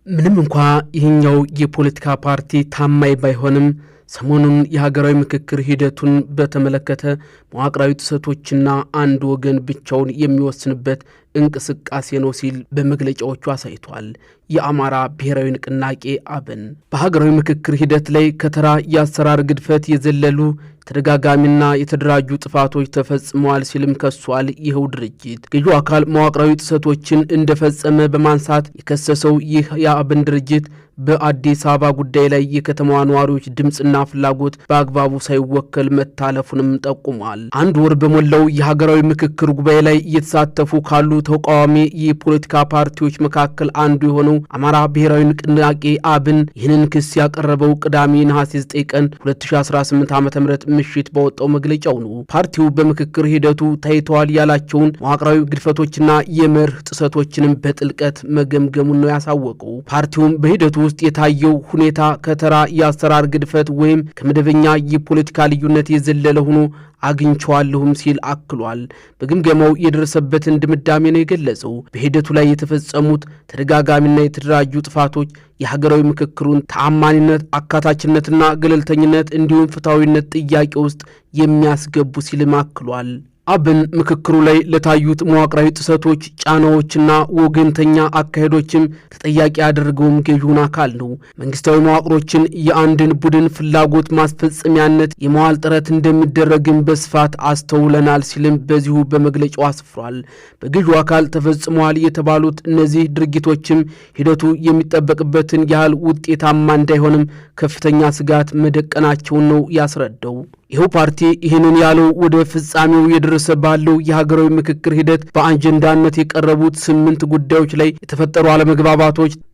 ምንም እንኳን ይህኛው የፖለቲካ ፓርቲ ታማኝ ባይሆንም ሰሞኑን የሀገራዊ ምክክር ሂደቱን በተመለከተ መዋቅራዊ ጥሰቶችና አንድ ወገን ብቻውን የሚወስንበት እንቅስቃሴ ነው ሲል በመግለጫዎቹ አሳይቷል። የአማራ ብሔራዊ ንቅናቄ አብን በሀገራዊ ምክክር ሂደት ላይ ከተራ የአሰራር ግድፈት የዘለሉ ተደጋጋሚና የተደራጁ ጥፋቶች ተፈጽመዋል ሲልም ከሷል። ይኸው ድርጅት ገዢው አካል መዋቅራዊ ጥሰቶችን እንደፈጸመ በማንሳት የከሰሰው ይህ የአብን ድርጅት በአዲስ አበባ ጉዳይ ላይ የከተማዋ ነዋሪዎች ድምጽና ፍላጎት በአግባቡ ሳይወከል መታለፉንም ጠቁሟል። አንድ ወር በሞላው የሀገራዊ ምክክር ጉባኤ ላይ እየተሳተፉ ካሉ ተቃዋሚ የፖለቲካ ፓርቲዎች መካከል አንዱ የሆነው አማራ ብሔራዊ ንቅናቄ አብን ይህንን ክስ ያቀረበው ቅዳሜ ነሐሴ 9 ቀን 2018 ዓ.ም ምሽት በወጣው መግለጫው ነው። ፓርቲው በምክክር ሂደቱ ታይተዋል ያላቸውን መዋቅራዊ ግድፈቶችና የመርህ ጥሰቶችንም በጥልቀት መገምገሙን ነው ያሳወቀው። ፓርቲውም በሂደቱ ውስጥ የታየው ሁኔታ ከተራ የአሰራር ግድፈት ወይም ከመደበኛ የፖለቲካ ልዩነት የዘለለ ሆኖ አግኝቸዋለሁም ሲል አክሏል። በግምገማው የደረሰበትን ድምዳሜ ነው የገለጸው። በሂደቱ ላይ የተፈጸሙት ተደጋጋሚና የተደራጁ ጥፋቶች የሀገራዊ ምክክሩን ተአማኒነት፣ አካታችነትና ገለልተኝነት እንዲሁም ፍትሐዊነት ጥያቄ ውስጥ የሚያስገቡ ሲልም አክሏል። አብን ምክክሩ ላይ ለታዩት መዋቅራዊ ጥሰቶች፣ ጫናዎችና ወገንተኛ አካሄዶችም ተጠያቂ ያደረገውም ገዢውን አካል ነው። መንግስታዊ መዋቅሮችን የአንድን ቡድን ፍላጎት ማስፈጸሚያነት የመዋል ጥረት እንደሚደረግም በስፋት አስተውለናል ሲልም በዚሁ በመግለጫው አስፍሯል። በገዢው አካል ተፈጽመዋል የተባሉት እነዚህ ድርጊቶችም ሂደቱ የሚጠበቅበትን ያህል ውጤታማ እንዳይሆንም ከፍተኛ ስጋት መደቀናቸውን ነው ያስረዳው። ይኸው ፓርቲ ይህንን ያለው ወደ ፍጻሜው የደረሰ ባለው የሀገራዊ ምክክር ሂደት በአጀንዳነት የቀረቡት 8 ጉዳዮች ላይ የተፈጠሩ አለመግባባቶች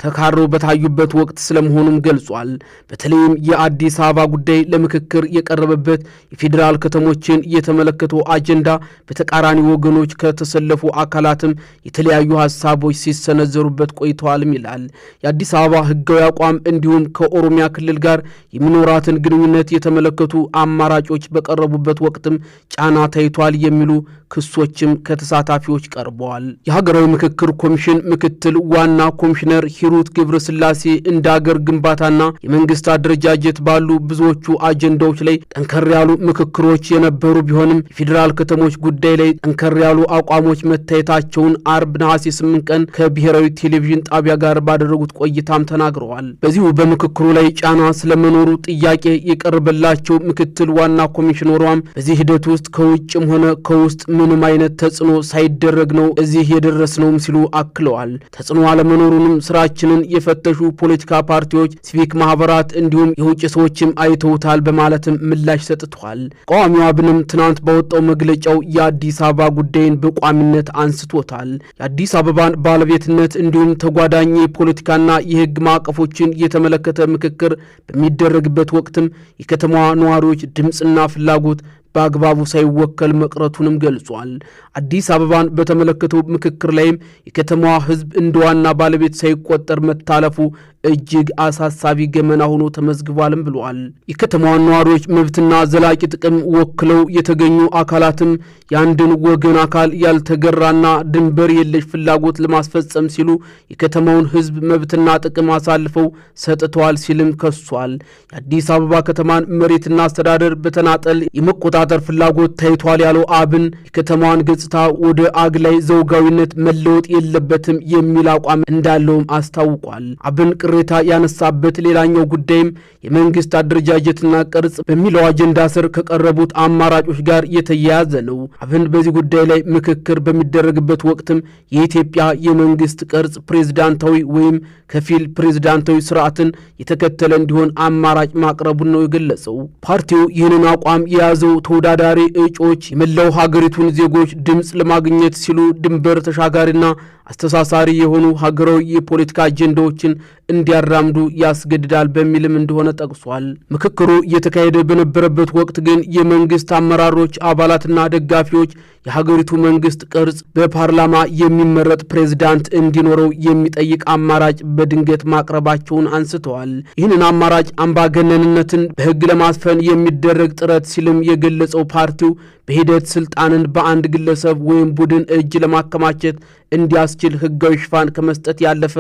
ተካረው በታዩበት ወቅት ስለመሆኑም ገልጿል። በተለይም የአዲስ አበባ ጉዳይ ለምክክር የቀረበበት የፌዴራል ከተሞችን የተመለከተው አጀንዳ በተቃራኒ ወገኖች ከተሰለፉ አካላትም የተለያዩ ሀሳቦች ሲሰነዘሩበት ቆይተዋልም ይላል። የአዲስ አበባ ህጋዊ አቋም እንዲሁም ከኦሮሚያ ክልል ጋር የሚኖራትን ግንኙነት የተመለከቱ አማራጮች በቀረቡበት ወቅትም ጫና ታይቷል የሚሉ ክሶችም ከተሳታፊዎች ቀርበዋል። የሀገራዊ ምክክር ኮሚሽን ምክትል ዋና ኮሚሽነር ሂሩት ገብረስላሴ እንደ ሀገር ግንባታና የመንግስት አደረጃጀት ባሉ ብዙዎቹ አጀንዳዎች ላይ ጠንከር ያሉ ምክክሮች የነበሩ ቢሆንም የፌዴራል ከተሞች ጉዳይ ላይ ጠንከር ያሉ አቋሞች መታየታቸውን አርብ ነሐሴ 8 ቀን ከብሔራዊ ቴሌቪዥን ጣቢያ ጋር ባደረጉት ቆይታም ተናግረዋል። በዚሁ በምክክሩ ላይ ጫና ስለመኖሩ ጥያቄ የቀረበላቸው ምክትል ዋና ኮሚሽነሯም በዚህ ሂደት ውስጥ ከውጭም ሆነ ከውስጥ ምንም አይነት ተጽዕኖ ሳይደረግ ነው እዚህ የደረስነውም ሲሉ አክለዋል። ተጽዕኖ አለመኖሩንም ስራችንን የፈተሹ ፖለቲካ ፓርቲዎች፣ ሲቪክ ማህበራት እንዲሁም የውጭ ሰዎችም አይተውታል በማለትም ምላሽ ሰጥተዋል። ተቃዋሚው አብንም ትናንት ባወጣው መግለጫው የአዲስ አበባ ጉዳይን በቋሚነት አንስቶታል። የአዲስ አበባን ባለቤትነት እንዲሁም ተጓዳኝ የፖለቲካና የህግ ማዕቀፎችን የተመለከተ ምክክር በሚደረግበት ወቅትም የከተማዋ ነዋሪዎች ድምጽና ፍላጎት በአግባቡ ሳይወከል መቅረቱንም ገልጿል። አዲስ አበባን በተመለከተው ምክክር ላይም የከተማዋ ህዝብ እንደ ዋና ባለቤት ሳይቆጠር መታለፉ እጅግ አሳሳቢ ገመና ሆኖ ተመዝግቧልም ብሏል። የከተማዋን ነዋሪዎች መብትና ዘላቂ ጥቅም ወክለው የተገኙ አካላትም የአንድን ወገን አካል ያልተገራና ድንበር የለሽ ፍላጎት ለማስፈጸም ሲሉ የከተማውን ህዝብ መብትና ጥቅም አሳልፈው ሰጥተዋል ሲልም ከሷል። የአዲስ አበባ ከተማን መሬትና አስተዳደር በተናጠል የመቆጣጠር ፍላጎት ታይቷል ያለው አብን የከተማዋን ገጽታ ወደ አግላይ ዘውጋዊነት መለወጥ የለበትም የሚል አቋም እንዳለውም አስታውቋል። አብን ቅሬታ ያነሳበት ሌላኛው ጉዳይም የመንግስት አደረጃጀትና ቅርጽ በሚለው አጀንዳ ስር ከቀረቡት አማራጮች ጋር የተያያዘ ነው። አብን በዚህ ጉዳይ ላይ ምክክር በሚደረግበት ወቅትም የኢትዮጵያ የመንግስት ቅርጽ ፕሬዝዳንታዊ ወይም ከፊል ፕሬዝዳንታዊ ስርዓትን የተከተለ እንዲሆን አማራጭ ማቅረቡን ነው የገለጸው። ፓርቲው ይህንን አቋም የያዘው ተወዳዳሪ እጩዎች የመላው ሀገሪቱን ዜጎች ድምጽ ለማግኘት ሲሉ ድንበር ተሻጋሪና አስተሳሳሪ የሆኑ ሀገራዊ የፖለቲካ አጀንዳዎችን እንዲያራምዱ ያስገድዳል በሚልም እንደሆነ ጠቅሷል። ምክክሩ እየተካሄደ በነበረበት ወቅት ግን የመንግስት አመራሮች፣ አባላትና ደጋፊዎች የሀገሪቱ መንግስት ቅርጽ በፓርላማ የሚመረጥ ፕሬዝዳንት እንዲኖረው የሚጠይቅ አማራጭ በድንገት ማቅረባቸውን አንስተዋል። ይህንን አማራጭ አምባገነንነትን በህግ ለማስፈን የሚደረግ ጥረት ሲልም የገለጸው ፓርቲው በሂደት ስልጣንን በአንድ ግለሰብ ወይም ቡድን እጅ ለማከማቸት እንዲያስችል ህጋዊ ሽፋን ከመስጠት ያለፈ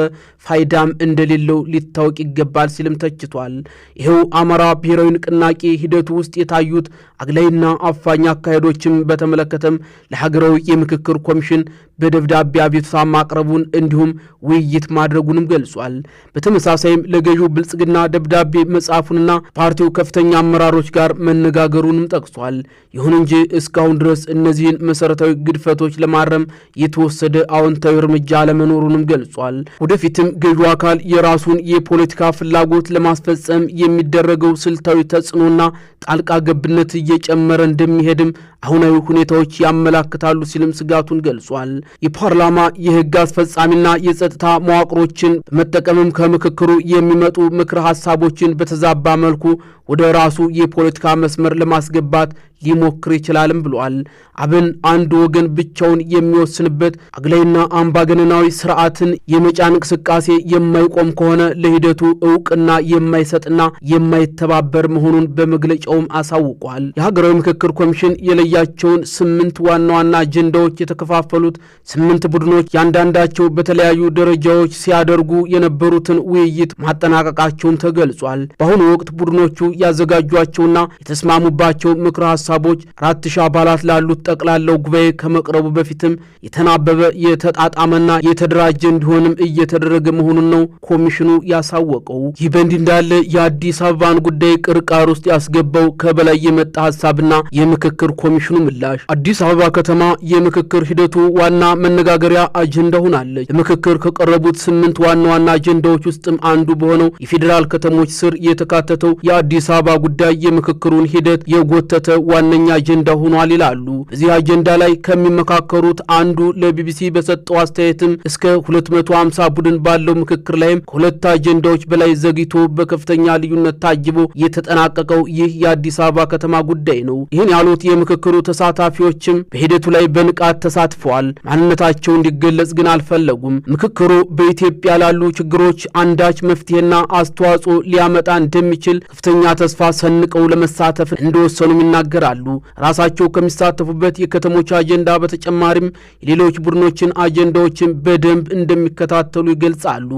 ፋይዳም እንደሌለው ሊታወቅ ይገባል ሲልም ተችቷል። ይሄው አማራ ብሔራዊ ንቅናቄ ሂደቱ ውስጥ የታዩት አግላይና አፋኝ አካሄዶችም በተመለከተም ለሀገራዊ የምክክር ኮሚሽን በደብዳቤ አቤቱታ ማቅረቡን እንዲሁም ውይይት ማድረጉንም ገልጿል። በተመሳሳይም ለገዢው ብልጽግና ደብዳቤ መጻፉንና ፓርቲው ከፍተኛ አመራሮች ጋር መነጋገሩንም ጠቅሷል። ይሁን እንጂ እስካሁን ድረስ እነዚህን መሰረታዊ ግድፈቶች ለማረም የተወሰደ አዎንታዊ እርምጃ አለመኖሩንም ገልጿል። ወደፊትም ገዢው አካል የራሱን የፖለቲካ ፍላጎት ለማስፈጸም የሚደረገው ስልታዊ ተጽዕኖና ጣልቃ ገብነት እየጨመረ እንደሚሄድም አሁናዊ ሁኔታዎች ያመላክታሉ ሲልም ስጋቱን ገልጿል። የፓርላማ የህግ አስፈጻሚና የጸጥታ መዋቅሮችን በመጠቀምም ከምክክሩ የሚመጡ ምክረ ሐሳቦችን በተዛባ መልኩ ወደ ራሱ የፖለቲካ መስመር ለማስገባት ሊሞክር ይችላልም ብሏል። አብን አንድ ወገን ብቻውን የሚወስንበት አግላይና አምባገነናዊ ስርዓትን የመጫን እንቅስቃሴ የማይቆም ከሆነ ለሂደቱ እውቅና የማይሰጥና የማይተባበር መሆኑን በመግለጫውም አሳውቋል። የሀገራዊ ምክክር ኮሚሽን የለያቸውን 8 ዋና ዋና አጀንዳዎች የተከፋፈሉት 8 ቡድኖች ያንዳንዳቸው በተለያዩ ደረጃዎች ሲያደርጉ የነበሩትን ውይይት ማጠናቀቃቸውም ተገልጿል። በአሁኑ ወቅት ቡድኖቹ ያዘጋጇቸውና የተስማሙባቸው ምክረ ሐሳቦች 4000 አባላት ላሉት ጠቅላላው ጉባኤ ከመቅረቡ በፊትም የተናበበ የተጣጣመና የተደራጀ እንዲሆንም እየተደረገ መሆኑን ነው ኮሚሽኑ ያሳወቀው። ይህ በእንዲህ እንዳለ የአዲስ አበባን ጉዳይ ቅርቃር ውስጥ ያስገባው ከበላይ የመጣ ሐሳብና የምክክር ኮሚሽኑ ምላሽ። አዲስ አበባ ከተማ የምክክር ሂደቱ ዋና መነጋገሪያ አጀንዳ ሆናለች። ለምክክር ከቀረቡት 8 ዋና ዋና አጀንዳዎች ውስጥም አንዱ በሆነው የፌዴራል ከተሞች ስር የተካተተው የአዲስ አበባ ጉዳይ የምክክሩን ሂደት የጎተተ ዋነኛ አጀንዳ ሆኗል ይላሉ። በዚህ አጀንዳ ላይ ከሚመካከሩት አንዱ ለቢቢሲ በሰጠው አስተያየትም እስከ 250 ቡድን ባለው ምክክር ላይም ከሁለት አጀንዳዎች በላይ ዘግይቶ በከፍተኛ ልዩነት ታጅቦ የተጠናቀቀው ይህ የአዲስ አበባ ከተማ ጉዳይ ነው። ይህን ያሉት የምክክሩ ተሳታፊዎችም በሂደቱ ላይ በንቃት ተሳትፈዋል። ማንነታቸው እንዲገለጽ ግን አልፈለጉም። ምክክሩ በኢትዮጵያ ላሉ ችግሮች አንዳች መፍትሄና አስተዋጽኦ ሊያመጣ እንደሚችል ከፍተኛ ተስፋ ሰንቀው ለመሳተፍ እንደወሰኑም ይናገራሉ። ራሳቸው ከሚሳተፉበት የከተሞች አጀንዳ በተጨማሪም የሌሎች ቡድኖችን አጀንዳዎችን በደንብ እንደሚከታተሉ ይገልጻሉ።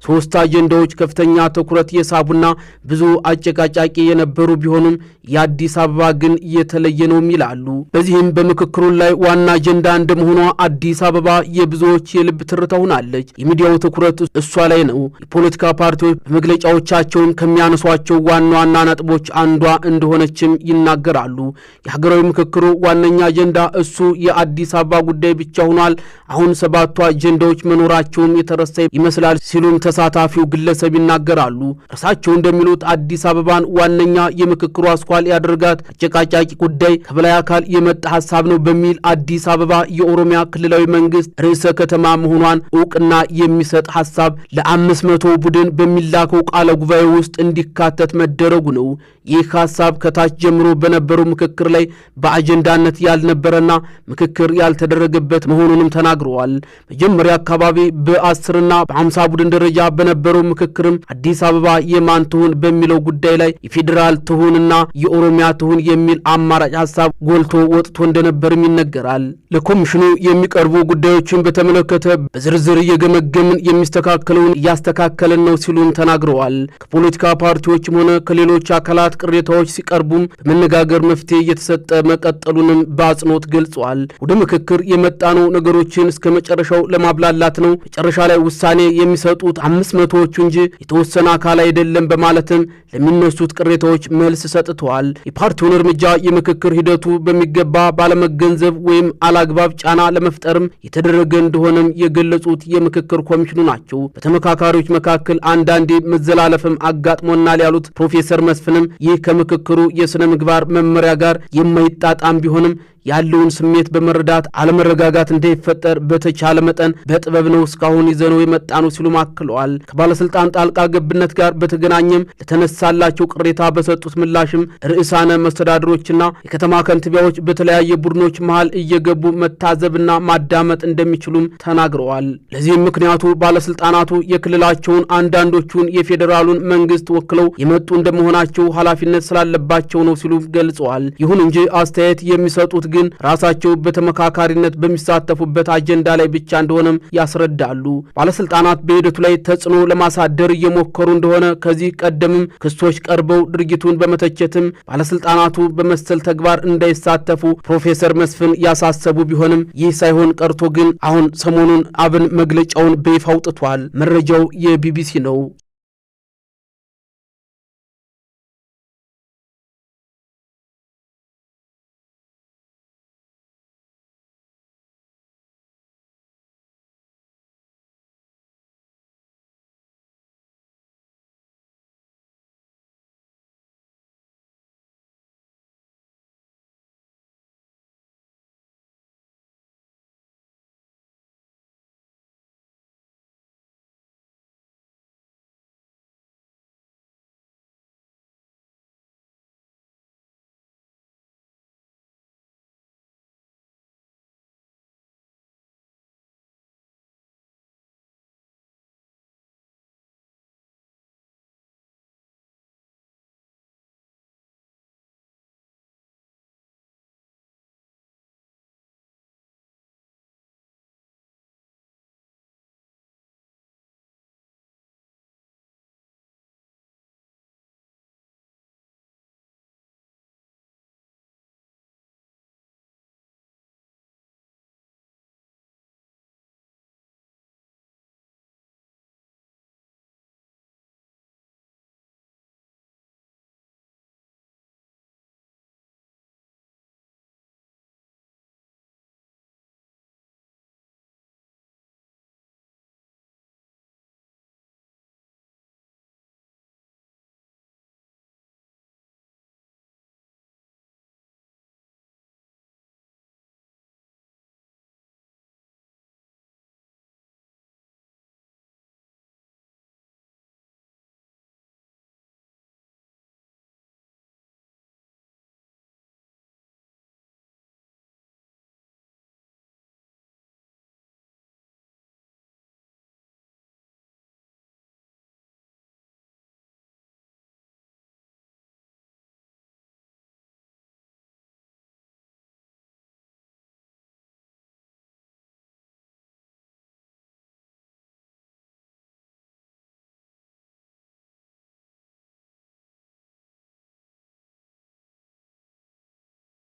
3 አጀንዳዎች ከፍተኛ ትኩረት የሳቡና ብዙ አጨቃጫቂ የነበሩ ቢሆኑም የአዲስ አበባ ግን የተለየ ነውም ይላሉ። በዚህም በምክክሩ ላይ ዋና አጀንዳ እንደመሆኗ አዲስ አበባ የብዙዎች የልብ ትርታ ሆናለች። የሚዲያው ትኩረት እሷ ላይ ነው። የፖለቲካ ፓርቲዎች በመግለጫዎቻቸውም ከሚያነሷቸው ዋና ዋና ነጥቦች አንዷ እንደሆነችም ይናገራሉ። የሀገራዊ ምክክሩ ዋነኛ አጀንዳ እሱ የአዲስ አበባ ጉዳይ ብቻ ሆኗል። አሁን 7ቱ አጀንዳዎች መኖራቸውም የተረሳ ይመስላል ሲሉም ተሳታፊው ግለሰብ ይናገራሉ። እርሳቸው እንደሚሉት አዲስ አበባን ዋነኛ የምክክሩ አስኳል ያደርጋት አጨቃጫቂ ጉዳይ ከበላይ አካል የመጣ ሐሳብ ነው በሚል አዲስ አበባ የኦሮሚያ ክልላዊ መንግስት ርዕሰ ከተማ መሆኗን እውቅና የሚሰጥ ሐሳብ ለ500 ቡድን በሚላከው ቃለ ጉባኤ ውስጥ እንዲካተት መደረጉ ነው። ይህ ሐሳብ ከታች ጀምሮ በነበረው ምክክር ላይ በአጀንዳነት ያልነበረና ምክክር ያልተደረገበት መሆኑንም ተናግረዋል። መጀመሪያ አካባቢ በ10ና በ50 ቡድን ደረጃ በነበረው ምክክርም አዲስ አበባ የማን ትሁን በሚለው ጉዳይ ላይ የፌዴራል ትሁንና የኦሮሚያ ትሁን የሚል አማራጭ ሐሳብ ጎልቶ ወጥቶ እንደነበርም ይነገራል። ለኮሚሽኑ የሚቀርቡ ጉዳዮችን በተመለከተ በዝርዝር እየገመገምን የሚስተካከለውን እያስተካከለን ነው ሲሉም ተናግረዋል። ከፖለቲካ ፓርቲዎችም ሆነ ከሌሎች አካላት ቅሬታዎች ሲቀርቡም በመነጋገር መፍትሄ እየተሰጠ መቀጠሉንም በአጽንኦት ገልጸዋል። ወደ ምክክር የመጣነው ነገሮችን እስከ መጨረሻው ለማብላላት ነው። መጨረሻ ላይ ውሳኔ የሚሰጡት 500ዎቹ እንጂ የተወሰነ አካል አይደለም በማለትም ለሚነሱት ቅሬታዎች መልስ ሰጥተዋል። የፓርቲውን እርምጃ የምክክር ሂደቱ በሚገባ ባለመገንዘብ ወይም አላግባብ ጫና ለመፍጠርም የተደረገ እንደሆነም የገለጹት የምክክር ኮሚሽኑ ናቸው። በተመካካሪዎች መካከል አንዳንዴ መዘላለፍም አጋጥሞናል ያሉት ፕሮፌሰር መስፍንም ይህ ከምክክሩ የሥነ ምግባር መመሪያ ጋር የማይጣጣም ቢሆንም ያለውን ስሜት በመረዳት አለመረጋጋት እንዳይፈጠር በተቻለ መጠን በጥበብ ነው እስካሁን ይዘነው የመጣ ነው ሲሉ አክለዋል። ከባለስልጣን ጣልቃ ገብነት ጋር በተገናኘም ለተነሳላቸው ቅሬታ በሰጡት ምላሽም ርዕሳነ መስተዳድሮችና የከተማ ከንቲባዎች በተለያየ ቡድኖች መሃል እየገቡ መታዘብና ማዳመጥ እንደሚችሉም ተናግረዋል። ለዚህም ምክንያቱ ባለስልጣናቱ የክልላቸውን አንዳንዶቹን የፌዴራሉን መንግስት ወክለው የመጡ እንደመሆናቸው ኃላፊነት ስላለባቸው ነው ሲሉ ገልጸዋል። ይሁን እንጂ አስተያየት የሚሰጡት ግን ራሳቸው በተመካካሪነት በሚሳተፉበት አጀንዳ ላይ ብቻ እንደሆነም ያስረዳሉ። ባለስልጣናት በሂደቱ ላይ ተጽዕኖ ለማሳደር እየሞከሩ እንደሆነ ከዚህ ቀደምም ክሶች ቀርበው ድርጊቱን በመተቸትም ባለስልጣናቱ በመሰል ተግባር እንዳይሳተፉ ፕሮፌሰር መስፍን ያሳሰቡ ቢሆንም ይህ ሳይሆን ቀርቶ ግን አሁን ሰሞኑን አብን መግለጫውን በይፋ አውጥቷል። መረጃው የቢቢሲ ነው።